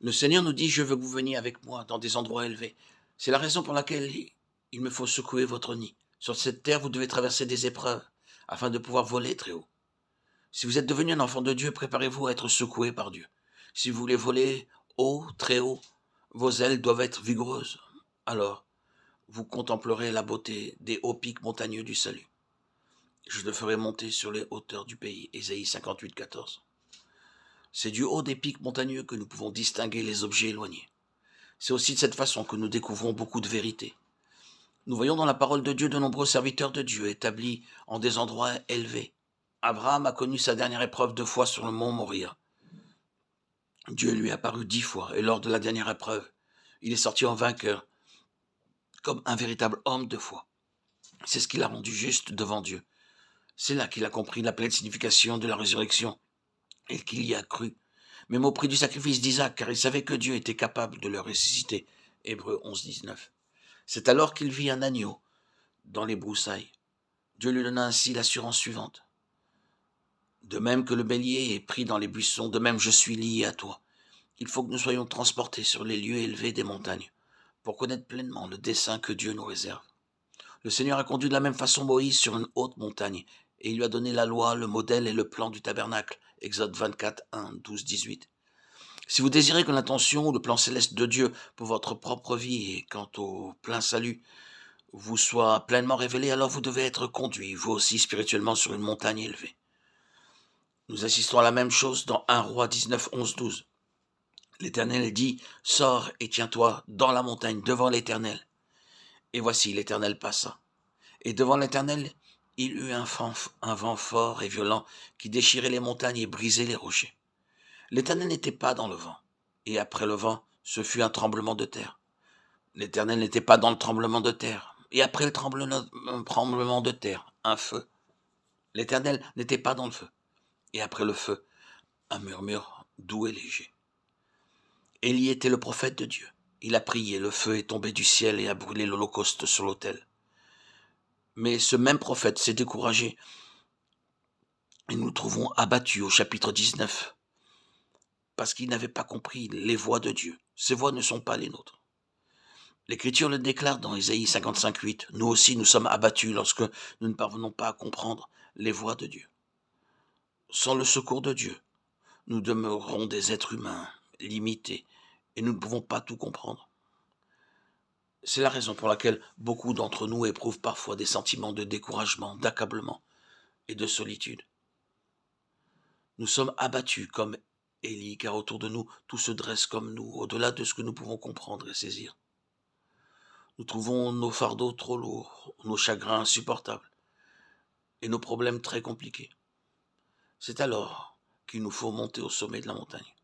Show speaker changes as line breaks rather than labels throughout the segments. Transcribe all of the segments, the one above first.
Le Seigneur nous dit: «Je veux que vous veniez avec moi dans des endroits élevés». C'est la raison pour laquelle il me faut secouer votre nid. Sur cette terre, vous devez traverser des épreuves afin de pouvoir voler très haut. Si vous êtes devenu un enfant de Dieu, préparez-vous à être secoué par Dieu. Si vous voulez voler haut, très haut, vos ailes doivent être vigoureuses. Alors, vous contemplerez la beauté des hauts pics montagneux du salut. Je le ferai monter sur les hauteurs du pays. Ésaïe 58, 14. C'est du haut des pics montagneux que nous pouvons distinguer les objets éloignés. C'est aussi de cette façon que nous découvrons beaucoup de vérités. Nous voyons dans la parole de Dieu de nombreux serviteurs de Dieu établis en des endroits élevés. Abraham a connu sa dernière épreuve 2 fois sur le mont Moria. Dieu lui est apparu 10 fois et lors de la dernière épreuve, il est sorti en vainqueur, comme un véritable homme de foi. C'est ce qui l'a rendu juste devant Dieu. C'est là qu'il a compris la pleine signification de la résurrection et qu'il y a cru, même au prix du sacrifice d'Isaac, car il savait que Dieu était capable de le ressusciter. Hébreux 11, 19. C'est alors qu'il vit un agneau dans les broussailles. Dieu lui donna ainsi l'assurance suivante. De même que le bélier est pris dans les buissons, de même je suis lié à toi. Il faut que nous soyons transportés sur les lieux élevés des montagnes pour connaître pleinement le dessein que Dieu nous réserve. Le Seigneur a conduit de la même façon Moïse sur une haute montagne et il lui a donné la loi, le modèle et le plan du tabernacle. Exode 24, 1, 12, 18. Si vous désirez que l'intention ou le plan céleste de Dieu pour votre propre vie et quant au plein salut vous soit pleinement révélé, alors vous devez être conduit, vous aussi spirituellement, sur une montagne élevée. Nous assistons à la même chose dans 1 Roi 19, 11, 12. L'Éternel dit, sors et tiens-toi dans la montagne devant l'Éternel. Et voici, l'Éternel passa. Et devant l'Éternel, il eut un vent fort et violent qui déchirait les montagnes et brisait les rochers. L'Éternel n'était pas dans le vent. Et après le vent, ce fut un tremblement de terre. L'Éternel n'était pas dans le tremblement de terre. Et après le tremblement de terre, un feu. L'Éternel n'était pas dans le feu. Et après le feu, un murmure doux et léger. Élie était le prophète de Dieu. Il a prié, le feu est tombé du ciel et a brûlé l'holocauste sur l'autel. Mais ce même prophète s'est découragé et nous le trouvons abattu au chapitre 19 parce qu'il n'avait pas compris les voies de Dieu. Ces voies ne sont pas les nôtres. L'Écriture le déclare dans Ésaïe 55, 8. Nous aussi nous sommes abattus lorsque nous ne parvenons pas à comprendre les voies de Dieu. Sans le secours de Dieu, nous demeurerons des êtres humains limités et nous ne pouvons pas tout comprendre. C'est la raison pour laquelle beaucoup d'entre nous éprouvent parfois des sentiments de découragement, d'accablement et de solitude. Nous sommes abattus comme Élie, car autour de nous, tout se dresse comme nous, au-delà de ce que nous pouvons comprendre et saisir. Nous trouvons nos fardeaux trop lourds, nos chagrins insupportables et nos problèmes très compliqués. C'est alors qu'il nous faut monter au sommet de la montagne.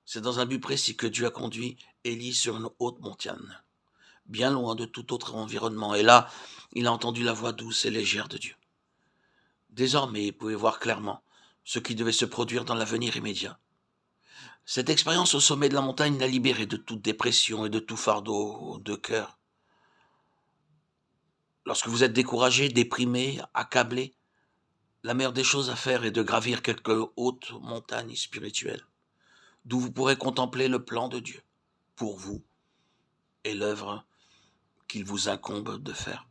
C'est dans un but précis que Dieu a conduit Élie sur une haute montagne, bien loin de tout autre environnement, et là, il a entendu la voix douce et légère de Dieu. Désormais, il pouvait voir clairement ce qui devait se produire dans l'avenir immédiat. Cette expérience au sommet de la montagne l'a libéré de toute dépression et de tout fardeau de cœur. Lorsque vous êtes découragé, déprimé, accablé, la meilleure des choses à faire est de gravir quelques hautes montagnes spirituelles, d'où vous pourrez contempler le plan de Dieu pour vous et l'œuvre qu'il vous incombe de faire.